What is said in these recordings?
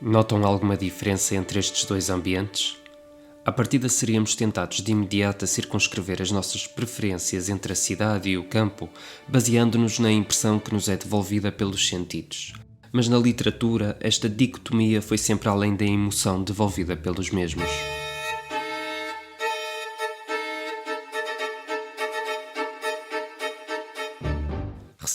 Notam alguma diferença entre estes dois ambientes? À partida seríamos tentados de imediato a circunscrever as nossas preferências entre a cidade e o campo, baseando-nos na impressão que nos é devolvida pelos sentidos. Mas na literatura, esta dicotomia foi sempre além da emoção devolvida pelos mesmos.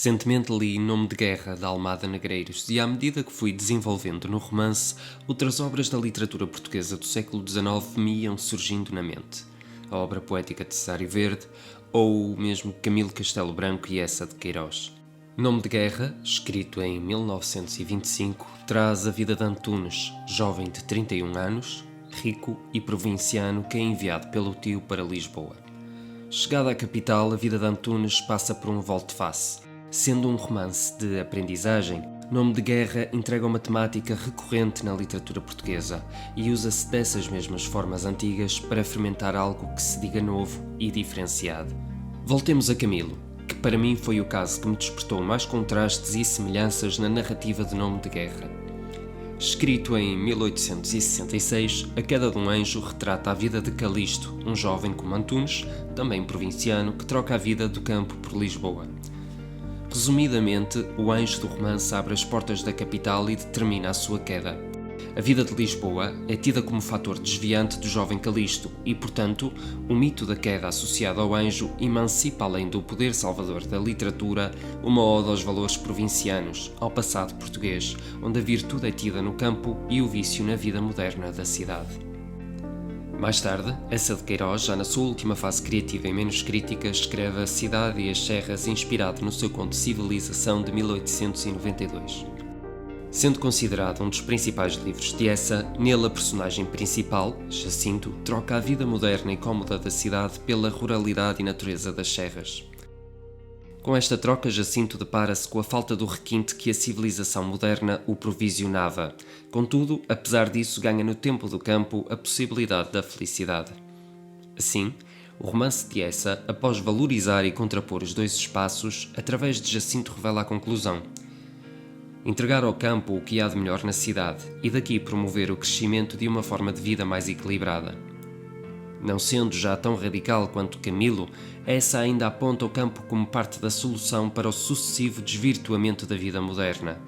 Recentemente li Nome de Guerra, de Almada Negreiros, e à medida que fui desenvolvendo no romance, outras obras da literatura portuguesa do século XIX me iam surgindo na mente. A obra poética de Cesário Verde, ou mesmo Camilo Castelo Branco e Eça de Queiroz. Nome de Guerra, escrito em 1925, traz a vida de Antunes, jovem de 31 anos, rico e provinciano que é enviado pelo tio para Lisboa. Chegada à capital, a vida de Antunes passa por um volte-face. Sendo um romance de aprendizagem, Nome de Guerra entrega uma temática recorrente na literatura portuguesa e usa-se dessas mesmas formas antigas para fermentar algo que se diga novo e diferenciado. Voltemos a Camilo, que para mim foi o caso que me despertou mais contrastes e semelhanças na narrativa de Nome de Guerra. Escrito em 1866, A Queda de um Anjo retrata a vida de Calixto, um jovem como Antunes, também provinciano, que troca a vida do campo por Lisboa. Resumidamente, o anjo do romance abre as portas da capital e determina a sua queda. A vida de Lisboa é tida como fator desviante do jovem Calixto e, portanto, o mito da queda associado ao anjo emancipa, além do poder salvador da literatura, uma ode aos valores provincianos, ao passado português, onde a virtude é tida no campo e o vício na vida moderna da cidade. Mais tarde, Eça de Queiroz, já na sua última fase criativa e menos crítica, escreve A Cidade e as Serras, inspirado no seu conto Civilização de 1892. Sendo considerado um dos principais livros de Eça, nele a personagem principal, Jacinto, troca a vida moderna e cómoda da cidade pela ruralidade e natureza das serras. Com esta troca, Jacinto depara-se com a falta do requinte que a civilização moderna o provisionava. Contudo, apesar disso, ganha no tempo do campo a possibilidade da felicidade. Assim, o romance de Eça, após valorizar e contrapor os dois espaços, através de Jacinto revela a conclusão: entregar ao campo o que há de melhor na cidade e daqui promover o crescimento de uma forma de vida mais equilibrada. Não sendo já tão radical quanto Camilo, Eça ainda aponta o campo como parte da solução para o sucessivo desvirtuamento da vida moderna,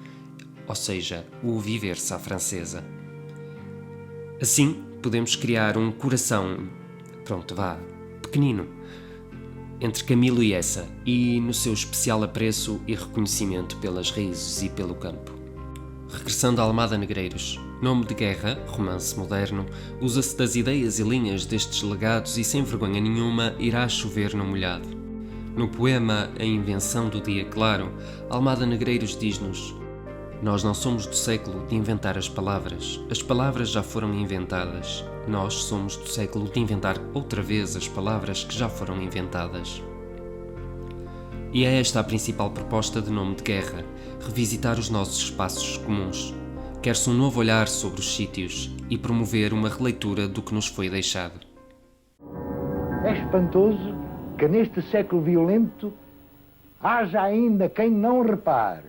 ou seja, o viver-se à francesa. Assim, podemos criar um coração, pequenino, entre Camilo e Eça, e no seu especial apreço e reconhecimento pelas raízes e pelo campo. Regressando a Almada Negreiros, Nome de Guerra, romance moderno, usa-se das ideias e linhas destes legados e sem vergonha nenhuma irá chover no molhado. No poema A Invenção do Dia Claro, Almada Negreiros diz-nos: nós não somos do século de inventar as palavras já foram inventadas. Nós somos do século de inventar outra vez as palavras que já foram inventadas. E é esta a principal proposta de Nome de Guerra, revisitar os nossos espaços comuns. Quer-se um novo olhar sobre os sítios e promover uma releitura do que nos foi deixado. É espantoso que neste século violento haja ainda quem não repare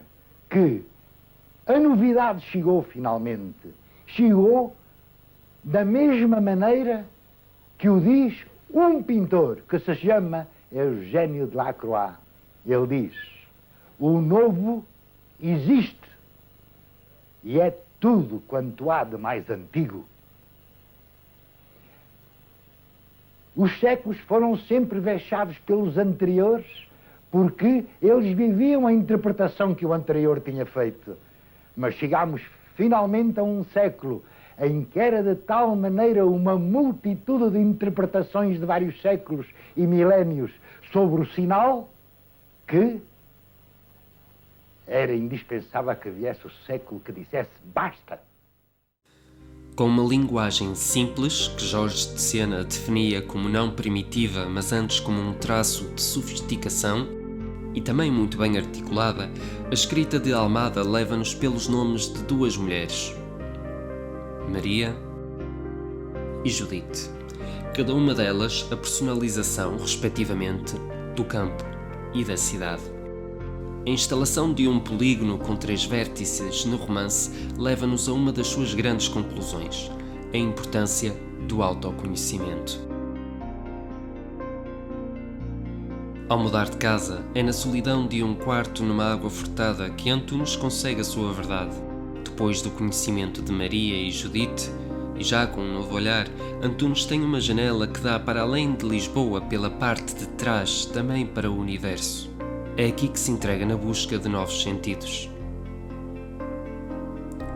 que a novidade chegou finalmente. Chegou da mesma maneira que o diz um pintor que se chama Eugênio Delacroix. Ele diz: o novo existe e é tudo quanto há de mais antigo. Os séculos foram sempre vexados pelos anteriores porque eles viviam a interpretação que o anterior tinha feito. Mas chegámos finalmente a um século em que era de tal maneira uma multitude de interpretações de vários séculos e milénios sobre o sinal que era indispensável que viesse o século que dissesse basta. Com uma linguagem simples, que Jorge de Sena definia como não primitiva, mas antes como um traço de sofisticação, e também muito bem articulada, a escrita de Almada leva-nos pelos nomes de duas mulheres, Maria e Judite. Cada uma delas a personalização, respectivamente, do campo e da cidade. A instalação de um polígono com 3 vértices no romance leva-nos a uma das suas grandes conclusões: a importância do autoconhecimento. Ao mudar de casa, é na solidão de um quarto numa água furtada que Antunes consegue a sua verdade. Depois do conhecimento de Maria e Judite, e já com um novo olhar, Antunes tem uma janela que dá para além de Lisboa pela parte de trás, também para o universo. É aqui que se entrega na busca de novos sentidos.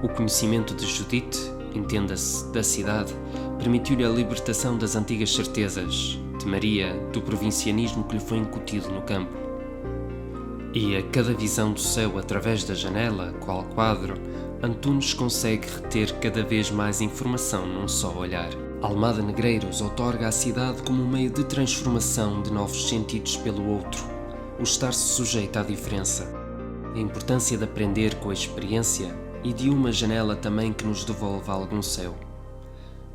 O conhecimento de Judite, entenda-se, da cidade, permitiu-lhe a libertação das antigas certezas, de Maria, do provincianismo que lhe foi incutido no campo. E a cada visão do céu através da janela, qual quadro, Antunes consegue reter cada vez mais informação num só olhar. Almada Negreiros outorga à cidade como um meio de transformação de novos sentidos pelo outro, o estar-se sujeito à diferença, a importância de aprender com a experiência e de uma janela também que nos devolva algum céu.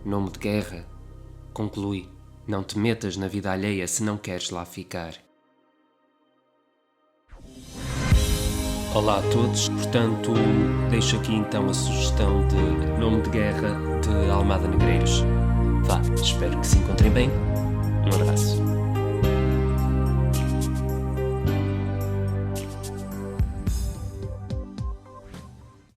Nome de guerra, conclui, não te metas na vida alheia se não queres lá ficar. Olá a todos, portanto, deixo aqui então a sugestão de Nome de Guerra de Almada Negreiros. Vá, espero que se encontrem bem. Um abraço.